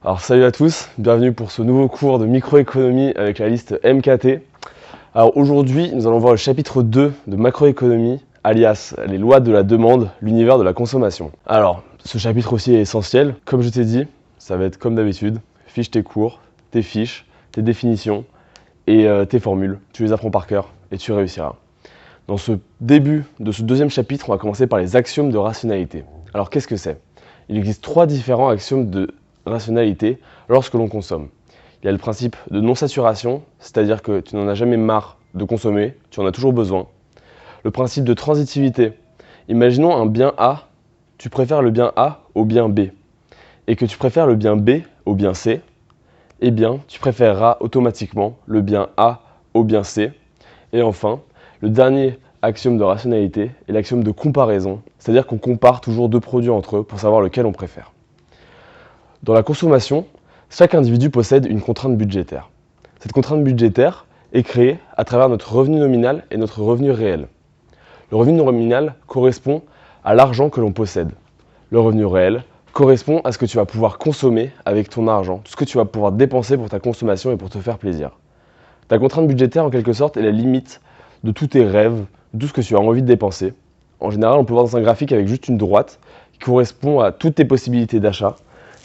Alors salut à tous, bienvenue pour ce nouveau cours de microéconomie avec la liste MKT. Alors aujourd'hui, nous allons voir le chapitre 2 de macroéconomie, alias les lois de la demande, l'univers de la consommation. Alors, ce chapitre aussi est essentiel. Comme je t'ai dit, ça va être comme d'habitude, fiche tes cours, tes fiches, tes définitions et tes formules. Tu les apprends par cœur et tu réussiras. Dans ce début de ce deuxième chapitre, on va commencer par les axiomes de rationalité. Alors qu'est-ce que c'est? Il existe 3 différents axiomes de rationalité lorsque l'on consomme. Il y a le principe de non-saturation, c'est-à-dire que tu n'en as jamais marre de consommer, tu en as toujours besoin. Le principe de transitivité. Imaginons un bien A, tu préfères le bien A au bien B, et que tu préfères le bien B au bien C, eh bien tu préféreras automatiquement le bien A au bien C. Et enfin, le dernier axiome de rationalité est l'axiome de comparaison, c'est-à-dire qu'on compare toujours 2 produits entre eux pour savoir lequel on préfère. Dans la consommation, chaque individu possède une contrainte budgétaire. Cette contrainte budgétaire est créée à travers notre revenu nominal et notre revenu réel. Le revenu nominal correspond à l'argent que l'on possède. Le revenu réel correspond à ce que tu vas pouvoir consommer avec ton argent, tout ce que tu vas pouvoir dépenser pour ta consommation et pour te faire plaisir. Ta contrainte budgétaire, en quelque sorte, est la limite de tous tes rêves, de tout ce que tu as envie de dépenser. En général, on peut voir dans un graphique avec juste une droite qui correspond à toutes tes possibilités d'achat.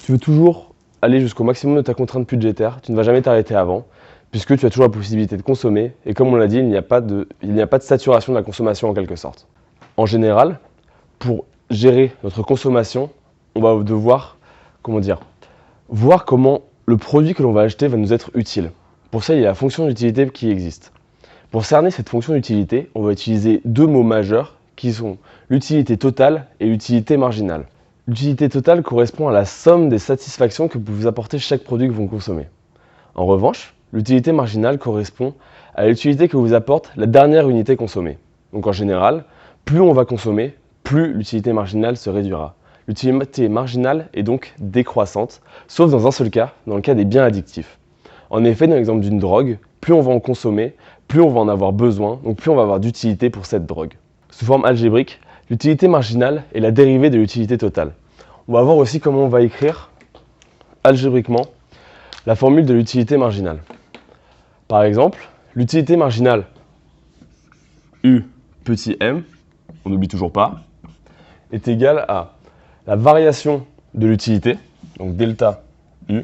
Tu veux toujours aller jusqu'au maximum de ta contrainte budgétaire, tu ne vas jamais t'arrêter avant, puisque tu as toujours la possibilité de consommer, et comme on l'a dit, il n'y a pas de saturation de la consommation en quelque sorte. En général, pour gérer notre consommation, on va devoir, voir comment le produit que l'on va acheter va nous être utile. Pour ça, il y a la fonction d'utilité qui existe. Pour cerner cette fonction d'utilité, on va utiliser 2 mots majeurs qui sont l'utilité totale et l'utilité marginale. L'utilité totale correspond à la somme des satisfactions que peut vous apporter chaque produit que vous consommez. En revanche, l'utilité marginale correspond à l'utilité que vous apporte la dernière unité consommée. Donc en général, plus on va consommer, plus l'utilité marginale se réduira. L'utilité marginale est donc décroissante, sauf dans un seul cas, dans le cas des biens addictifs. En effet, dans l'exemple d'une drogue, plus on va en consommer, plus on va en avoir besoin, donc plus on va avoir d'utilité pour cette drogue. Sous forme algébrique, l'utilité marginale est la dérivée de l'utilité totale. On va voir aussi comment on va écrire algébriquement la formule de l'utilité marginale. Par exemple, l'utilité marginale U petit m, on n'oublie toujours pas, est égale à la variation de l'utilité, donc delta U,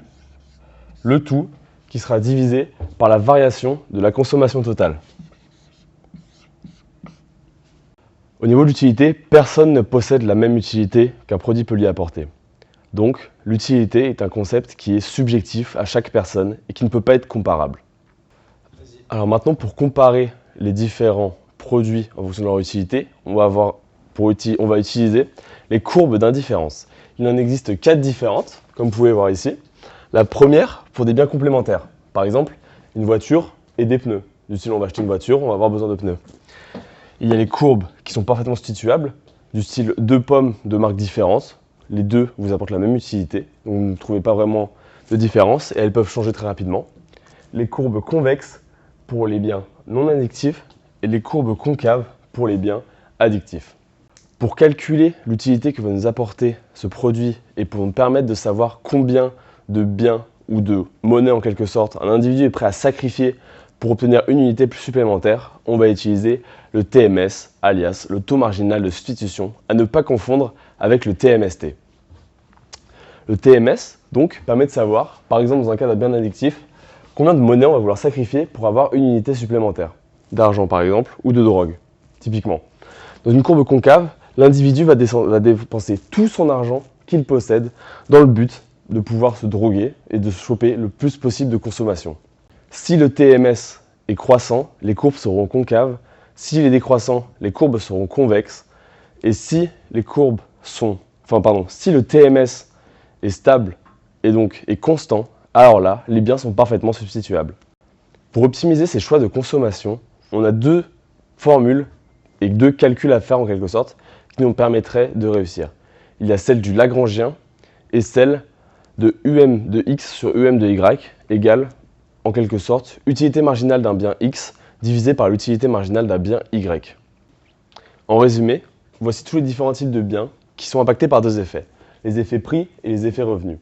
le tout qui sera divisé par la variation de la consommation totale. Au niveau de l'utilité, personne ne possède la même utilité qu'un produit peut lui apporter. Donc, l'utilité est un concept qui est subjectif à chaque personne et qui ne peut pas être comparable. Alors maintenant, pour comparer les différents produits en fonction de leur utilité, on va utiliser les courbes d'indifférence. Il en existe 4 différentes, comme vous pouvez voir ici. La première, pour des biens complémentaires. Par exemple, une voiture et des pneus. Du style, on va acheter une voiture, on va avoir besoin de pneus. Il y a les courbes qui sont parfaitement substituables, du style 2 pommes de marques différentes. Les deux vous apportent la même utilité, donc vous ne trouvez pas vraiment de différence et elles peuvent changer très rapidement. Les courbes convexes pour les biens non addictifs et les courbes concaves pour les biens addictifs. Pour calculer l'utilité que va nous apporter ce produit et pour nous permettre de savoir combien de biens ou de monnaie en quelque sorte un individu est prêt à sacrifier pour obtenir une unité supplémentaire, on va utiliser le TMS, alias le taux marginal de substitution, à ne pas confondre avec le TMST. Le TMS, donc, permet de savoir, par exemple dans un cas d'un bien addictif, combien de monnaie on va vouloir sacrifier pour avoir une unité supplémentaire, d'argent par exemple, ou de drogue, typiquement. Dans une courbe concave, l'individu va dépenser tout son argent qu'il possède dans le but de pouvoir se droguer et de se choper le plus possible de consommation. Si le TMS est croissant, les courbes seront concaves. S'il est décroissant, les courbes seront convexes. Et si le TMS est stable et donc est constant, alors là, les biens sont parfaitement substituables. Pour optimiser ces choix de consommation, on a 2 formules et 2 calculs à faire en quelque sorte qui nous permettraient de réussir. Il y a celle du Lagrangien et celle de UM de x sur UM de y égale en quelque sorte utilité marginale d'un bien x divisé par l'utilité marginale d'un bien y. En résumé, voici tous les différents types de biens qui sont impactés par 2 effets, les effets prix et les effets revenus.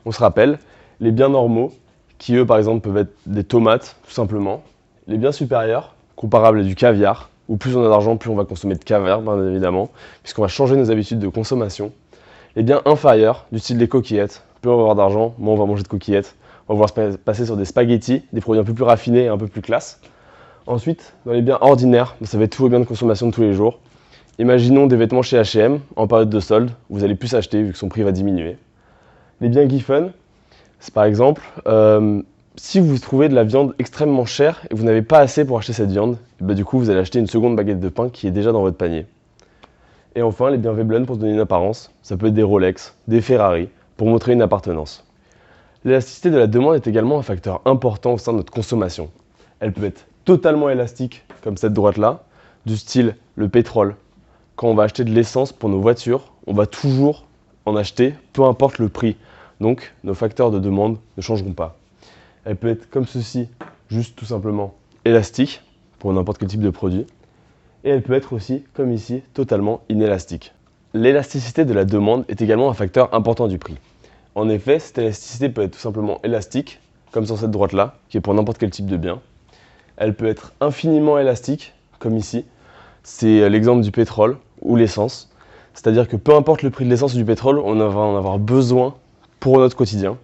On se rappelle, Les biens normaux, qui eux par exemple peuvent être des tomates, tout simplement. Les biens supérieurs, comparables à du caviar, où plus on a d'argent, plus on va consommer de caviar, bien évidemment, puisqu'on va changer nos habitudes de consommation. Les biens inférieurs, du style des coquillettes, plus on va avoir d'argent, moins on va manger de coquillettes. On va pouvoir passer sur des spaghettis, des produits un peu plus raffinés et un peu plus classe. Ensuite, dans les biens ordinaires, ça va être tous les biens de consommation de tous les jours. Imaginons des vêtements chez H&M, en période de solde, vous allez plus acheter vu que son prix va diminuer. Les biens Giffen, c'est par exemple, si vous trouvez de la viande extrêmement chère et que vous n'avez pas assez pour acheter cette viande, du coup vous allez acheter une seconde baguette de pain qui est déjà dans votre panier. Et enfin, les biens Veblen pour se donner une apparence, ça peut être des Rolex, des Ferrari, pour montrer une appartenance. L'élasticité de la demande est également un facteur important au sein de notre consommation. Elle peut être totalement élastique, comme cette droite-là, du style le pétrole. Quand on va acheter de l'essence pour nos voitures, on va toujours en acheter, peu importe le prix. Donc, nos facteurs de demande ne changeront pas. Elle peut être comme ceci, juste tout simplement élastique, pour n'importe quel type de produit. Et elle peut être aussi, comme ici, totalement inélastique. L'élasticité de la demande est également un facteur important du prix. En effet, cette élasticité peut être tout simplement élastique, comme sur cette droite-là, qui est pour n'importe quel type de bien. Elle peut être infiniment élastique, comme ici. C'est l'exemple du pétrole ou l'essence. C'est-à-dire que peu importe le prix de l'essence ou du pétrole, on va en avoir besoin pour notre quotidien.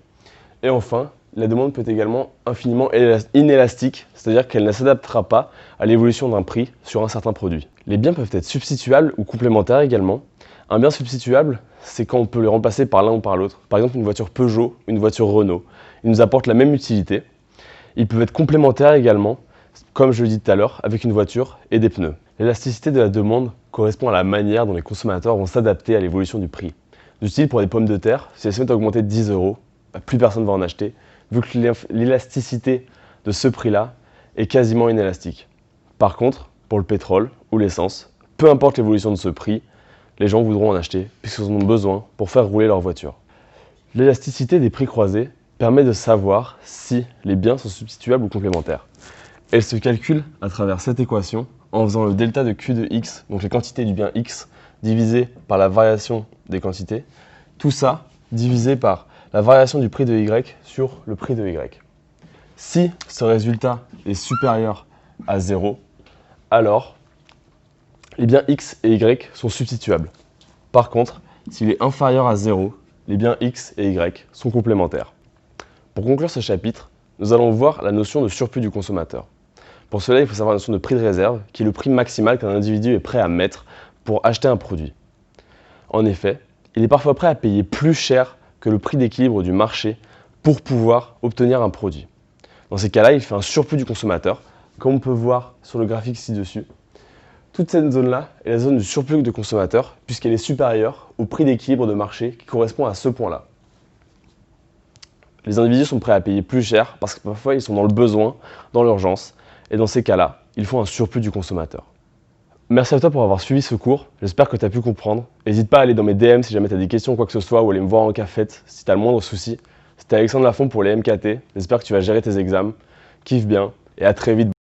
Et enfin, la demande peut être également infiniment inélastique, c'est-à-dire qu'elle ne s'adaptera pas à l'évolution d'un prix sur un certain produit. Les biens peuvent être substituables ou complémentaires également. Un bien substituable, c'est quand on peut les remplacer par l'un ou par l'autre. Par exemple, une voiture Peugeot, une voiture Renault. Ils nous apportent la même utilité. Ils peuvent être complémentaires également, comme je le dis tout à l'heure, avec une voiture et des pneus. L'élasticité de la demande correspond à la manière dont les consommateurs vont s'adapter à l'évolution du prix. Du style pour des pommes de terre, si elles se mettent à augmenter de 10 €, plus personne ne va en acheter, vu que l'élasticité de ce prix-là est quasiment inélastique. Par contre, pour le pétrole ou l'essence, peu importe l'évolution de ce prix, les gens voudront en acheter puisqu'ils en ont besoin pour faire rouler leur voiture. L'élasticité des prix croisés permet de savoir si les biens sont substituables ou complémentaires. Elle se calcule à travers cette équation en faisant le delta de Q de X, donc les quantités du bien X, divisé par la variation des quantités. Tout ça divisé par la variation du prix de Y sur le prix de Y. Si ce résultat est supérieur à 0, alors les biens X et Y sont substituables. Par contre, s'il est inférieur à 0, les biens X et Y sont complémentaires. Pour conclure ce chapitre, nous allons voir la notion de surplus du consommateur. Pour cela, il faut savoir la notion de prix de réserve, qui est le prix maximal qu'un individu est prêt à mettre pour acheter un produit. En effet, il est parfois prêt à payer plus cher que le prix d'équilibre du marché pour pouvoir obtenir un produit. Dans ces cas-là, il fait un surplus du consommateur, comme on peut voir sur le graphique ci-dessus. Toute cette zone-là est la zone du surplus de consommateur, puisqu'elle est supérieure au prix d'équilibre de marché qui correspond à ce point-là. Les individus sont prêts à payer plus cher parce que parfois ils sont dans le besoin, dans l'urgence, et dans ces cas-là, ils font un surplus du consommateur. Merci à toi pour avoir suivi ce cours, j'espère que tu as pu comprendre. N'hésite pas à aller dans mes DM si jamais tu as des questions ou quoi que ce soit, ou aller me voir en cafette si tu as le moindre souci. C'était Alexandre Lafont pour les MKT, j'espère que tu vas gérer tes examens. Kiffe bien et à très vite.